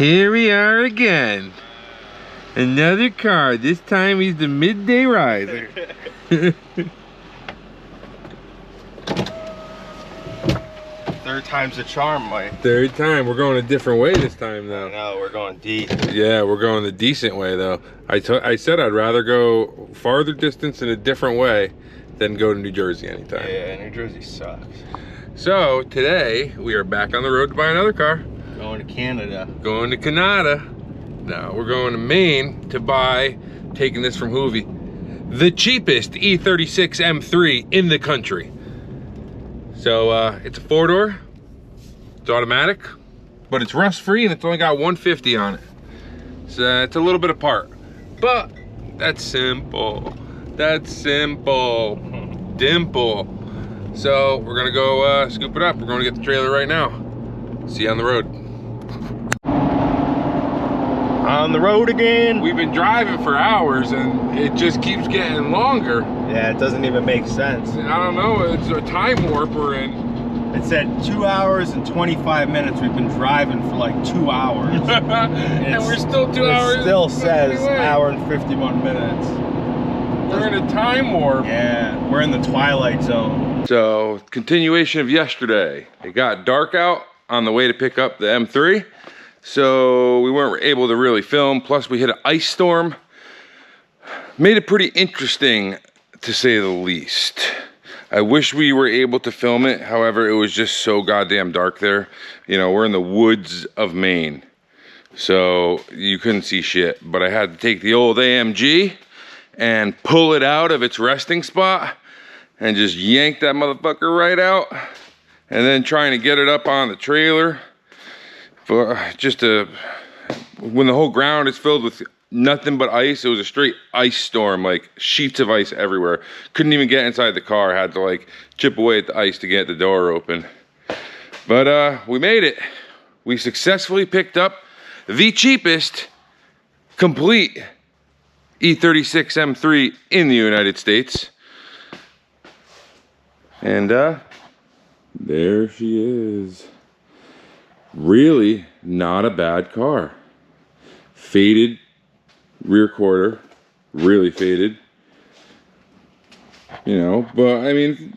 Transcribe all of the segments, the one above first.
Here we are again. Another car. This time he's the midday rider. Third time's the charm, Mike. Third time. We're going a different way this time, though. No, we're going deep. Yeah, we're going the decent way, though. I said I'd rather go farther distance in a different way than go to New Jersey anytime. Yeah, New Jersey sucks. So today we are back on the road to buy another car. Going to Canada. Going to Canada. No, we're going to Maine to buy, taking this from Hoovie, the cheapest E36 M3 in the country. So it's a 4-door, it's automatic, but it's rust-free and it's only got 150 on it. So it's a little bit apart, but that's simple. That's simple. Dimple. So we're gonna go scoop it up. We're gonna get the trailer right now. See you on the road. On the road again. We've been driving for hours and it just keeps getting longer. Yeah, it doesn't even make sense. I don't know, it's a time warp we're in. It said 2 hours and 25 minutes. We've been driving for like 2 hours. And we're still 2 hours. It still says hour and 51 minutes. We're in a time warp. Yeah, we're in the twilight zone. So, continuation of yesterday. It got dark out on the way to pick up the M3. So we weren't able to really film. Plus we hit an ice storm. Made it pretty interesting, to say the least. I wish we were able to film it. However, it was just so goddamn dark there. You know, we're in the woods of Maine. So you couldn't see shit. But I had to take the old AMG and pull it out of its resting spot and just yank that motherfucker right out. And then trying to get it up on the trailer. Just when the whole ground is filled with nothing but ice, it was a straight ice storm, like sheets of ice everywhere. Couldn't even get inside the car, had to like chip away at the ice to get the door open. But we made it. We successfully picked up the cheapest complete E36 M3 in the United States. And there she is. Really not a bad car. Faded rear quarter, really faded. You know, but I mean,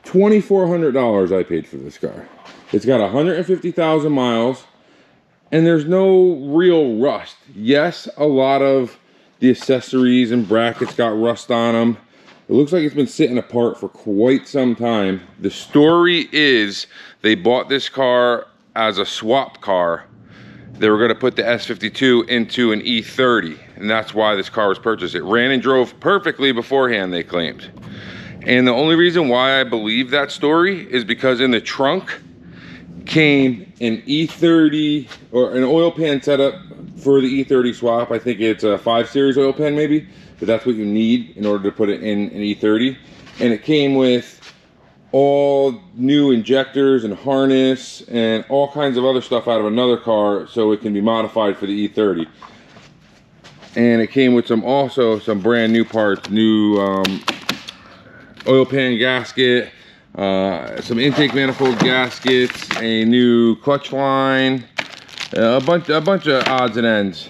$2,400 I paid for this car. It's got 150,000 miles and there's no real rust. Yes, a lot of the accessories and brackets got rust on them. It looks like it's been sitting apart for quite some time. The story is they bought this car as a swap car. They were gonna put the S52 into an E30, and that's why this car was purchased. It ran and drove perfectly beforehand, they claimed. And the only reason why I believe that story is because in the trunk came an E30, or an oil pan setup for the E30 swap. I think it's a 5 Series oil pan maybe, but that's what you need in order to put it in an E30. And it came with all new injectors and harness and all kinds of other stuff out of another car so it can be modified for the E30. And it came with also some brand new parts, new oil pan gasket, some intake manifold gaskets, a new clutch line, a bunch of odds and ends.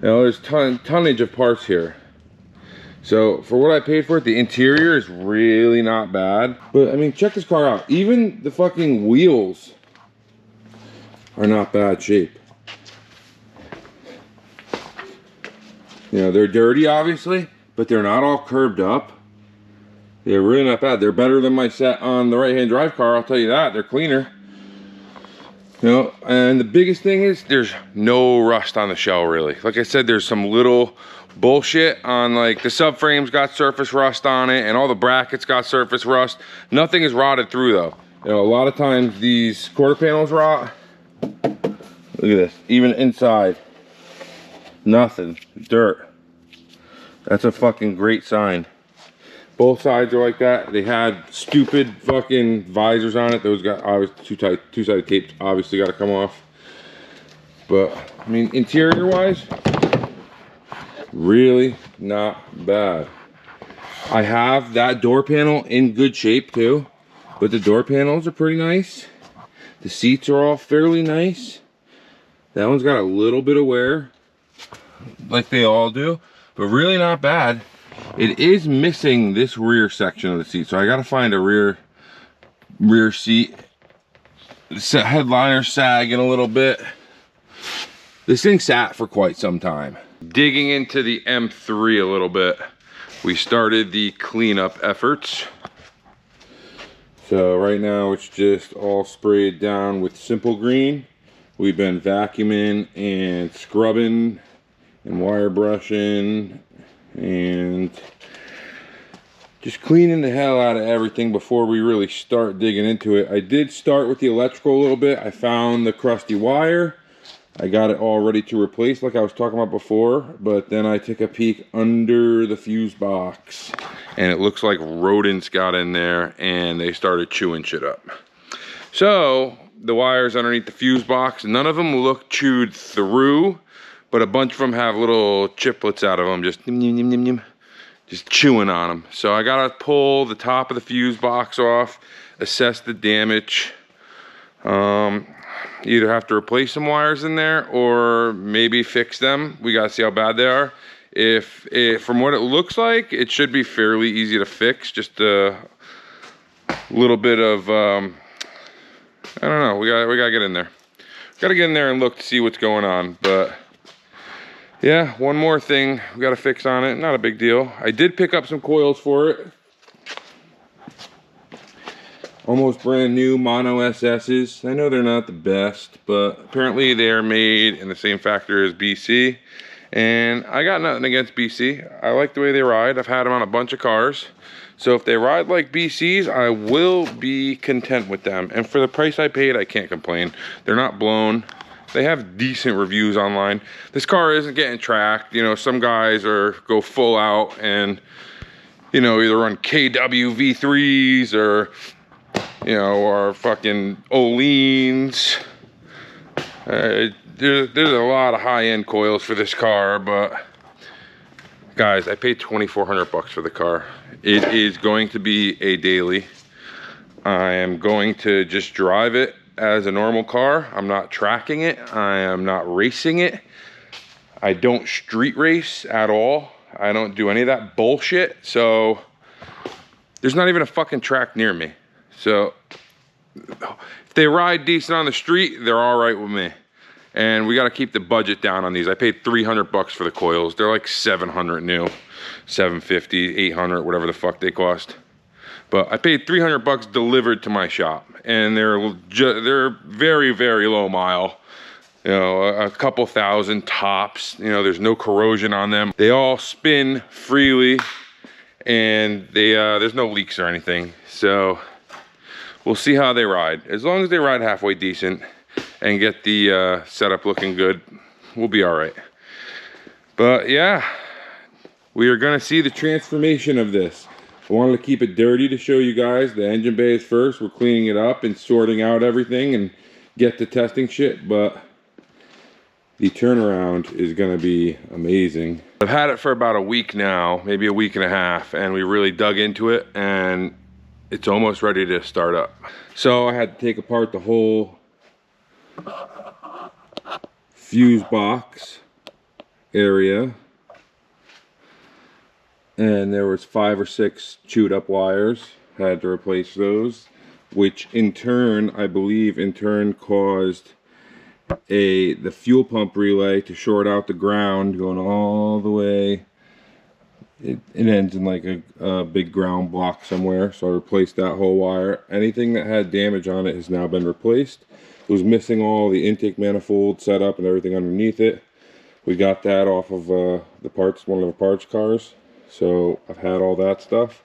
You know, there's tonnage of parts here. So for what I paid for it, the interior is really not bad. But I mean, check this car out. Even the fucking wheels are not bad shape. You know, they're dirty obviously, but they're not all curved up. They're really not bad. They're better than my set on the right-hand drive car, I'll tell you that. They're cleaner. You know, and the biggest thing is there's no rust on the shell really. Like I said, there's some little bullshit on, like the subframe's got surface rust on it and all the brackets got surface rust. Nothing is rotted through though. You know, a lot of times these quarter panels rot. Look at this, even inside, nothing, dirt. That's a fucking great sign. Both sides are like that. They had stupid fucking visors on it. Those got obviously two-sided tape obviously got to come off. But I mean, interior wise, really not bad. I have that door panel in good shape too, but the door panels are pretty nice. The seats are all fairly nice. That one's got a little bit of wear, like they all do, but really not bad. It is missing this rear section of the seat, so I gotta find a rear seat. The headliner sagging a little bit. This thing sat for quite some time. Digging into the M3 a little bit, we started the cleanup efforts. So right now it's just all sprayed down with simple green. We've been vacuuming and scrubbing and wire brushing and just cleaning the hell out of everything before we really start digging into it. I did start with the electrical a little bit. I found the crusty wire. I got it all ready to replace like I was talking about before, but then I took a peek under the fuse box and it looks like rodents got in there and they started chewing shit up. So the wires underneath the fuse box, none of them look chewed through, but a bunch of them have little chiplets out of them, just chewing on them. So I gotta pull the top of the fuse box off, assess the damage. Either have to replace some wires in there or maybe fix them. We gotta see how bad they are. From what it looks like, it should be fairly easy to fix. Just a little bit of, I don't know, we gotta get in there. Gotta get in there and look to see what's going on, but yeah, one more thing we gotta fix on it, not a big deal. I did pick up some coils for it. Almost brand new mono SS's. I know they're not the best, but apparently they are made in the same factory as BC. And I got nothing against BC. I like the way they ride. I've had them on a bunch of cars. So if they ride like BC's, I will be content with them. And for the price I paid, I can't complain. They're not blown. They have decent reviews online. This car isn't getting tracked. You know, some guys go full out and, you know, either run KW V3s or, you know, or fucking Oleans. There's a lot of high-end coils for this car, but guys, I paid $2,400 for the car. It is going to be a daily. I am going to just drive it as a normal car. I'm not tracking it. I am not racing it. I don't street race at all. I don't do any of that bullshit. So there's not even a fucking track near me. So if they ride decent on the street, they're all right with me. And we got to keep the budget down on these. I paid $300 for the coils. They're like $700 new, $750, $800, whatever the fuck they cost. But I paid $300 delivered to my shop, and they're very, very low mile. You know, a couple thousand tops. You know, there's no corrosion on them. They all spin freely, and there's no leaks or anything. So we'll see how they ride. As long as they ride halfway decent and get the setup looking good, we'll be all right. But yeah, we are gonna see the transformation of this. I wanted to keep it dirty to show you guys. The engine bay is first. We're cleaning it up and sorting out everything and get to testing shit, but the turnaround is gonna be amazing. I've had it for about a week now, maybe a week and a half, and we really dug into it and it's almost ready to start up. So I had to take apart the whole fuse box area, and there was 5 or 6 chewed up wires. Had to replace those, which in turn, I believe in turn caused the fuel pump relay to short out the ground going all the way. It ends in like a big ground block somewhere, so I replaced that whole wire. Anything that had damage on it has now been replaced. It was missing all the intake manifold setup and everything underneath it. We got that off of the parts, one of the parts cars. So I've had all that stuff.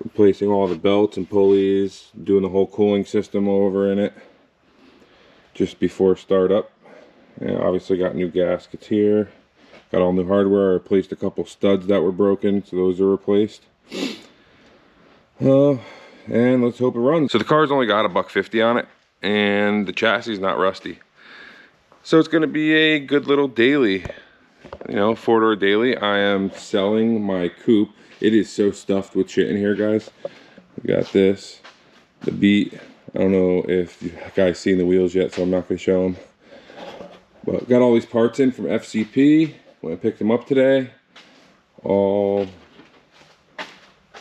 Replacing all the belts and pulleys, doing the whole cooling system over in it just before startup. And obviously got new gaskets here. Got all new hardware. I replaced a couple studs that were broken, so those are replaced. And let's hope it runs. So the car's only got $150 on it, and the chassis is not rusty. So it's gonna be a good little daily, you know, 4-door daily. I am selling my coupe. It is so stuffed with shit in here, guys. We got this, the Beat. I don't know if you guys seen the wheels yet, so I'm not gonna show them. But got all these parts in from FCP when I picked them up today. All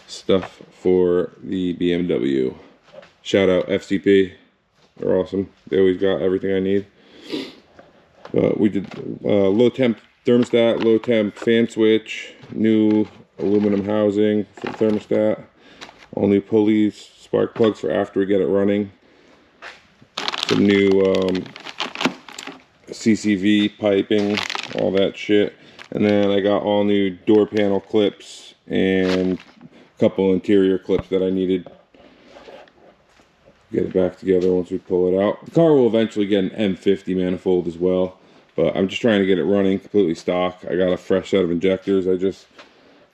stuff for the BMW. Shout out FCP. They're awesome. They always got everything I need. We did low temp thermostat, low temp fan switch, new aluminum housing for the thermostat, all new pulleys, spark plugs for after we get it running, some new CCV piping, all that shit. And then I got all new door panel clips and a couple interior clips that I needed. Get it back together once we pull it out. The car will eventually get an M50 manifold as well, but I'm just trying to get it running completely stock. I got a fresh set of injectors I just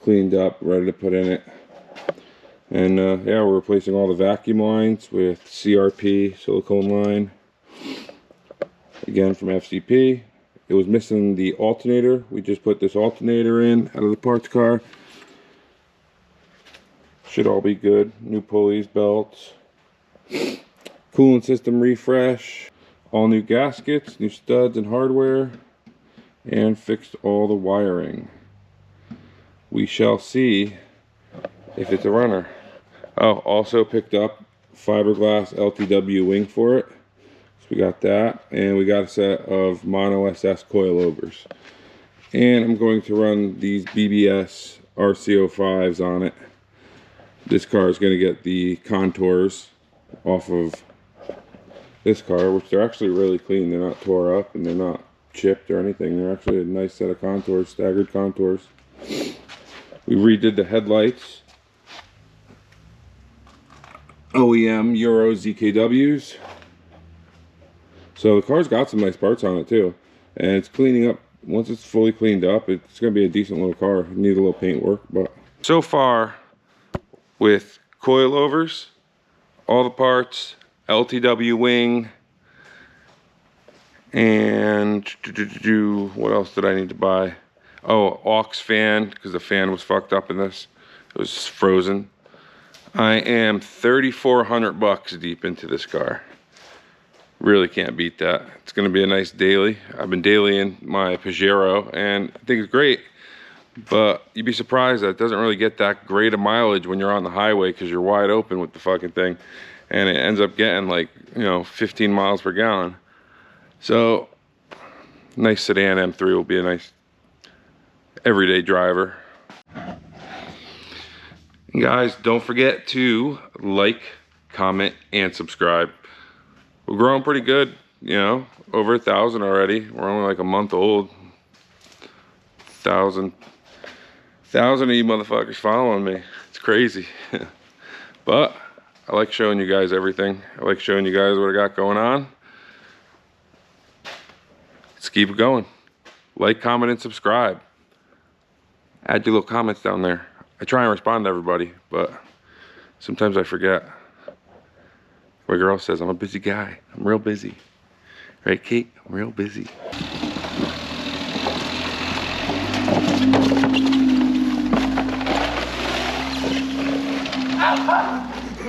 cleaned up, ready to put in it. And yeah, we're replacing all the vacuum lines with CRP silicone line. Again from FCP. It was missing the alternator. We just put this alternator in out of the parts car. Should all be good. New pulleys, belts. Coolant system refresh, all new gaskets, new studs and hardware, and fixed all the wiring. We shall see if it's a runner. Oh, also picked up fiberglass LTW wing for it. So we got that, and we got a set of mono SS coilovers. And I'm going to run these BBS RC05s on it. This car is going to get the contours off of this car, which they're actually really clean. They're not tore up and they're not chipped or anything. They're actually a nice set of contours, staggered contours. We redid the headlights, OEM Euro ZKWs. So the car's got some nice parts on it too, and it's cleaning up. Once it's fully cleaned up, it's going to be a decent little car. It needs a little paint work, but so far with coilovers, all the parts, LTW wing, and what else did I need to buy? Oh, aux fan, because the fan was fucked up in this. It was frozen. I am 3,400 bucks deep into this car. Really can't beat that. It's gonna be a nice daily. I've been dailying my Pajero and I think it's great, but you'd be surprised that it doesn't really get that great a mileage when you're on the highway because you're wide open with the fucking thing. And it ends up getting like, you know, 15 miles per gallon. So, nice sedan M3 will be a nice everyday driver. And guys, don't forget to like, comment, and subscribe. We're growing pretty good, you know, over 1,000 already. We're only like a month old. 1,000 of you motherfuckers following me. It's crazy. But I like showing you guys everything. I like showing you guys what I got going on. Let's keep it going. Like, comment, and subscribe. Add your little comments down there. I try and respond to everybody, but sometimes I forget. My girl says I'm a busy guy. I'm real busy. Right, Kate? I'm real busy. Alpha!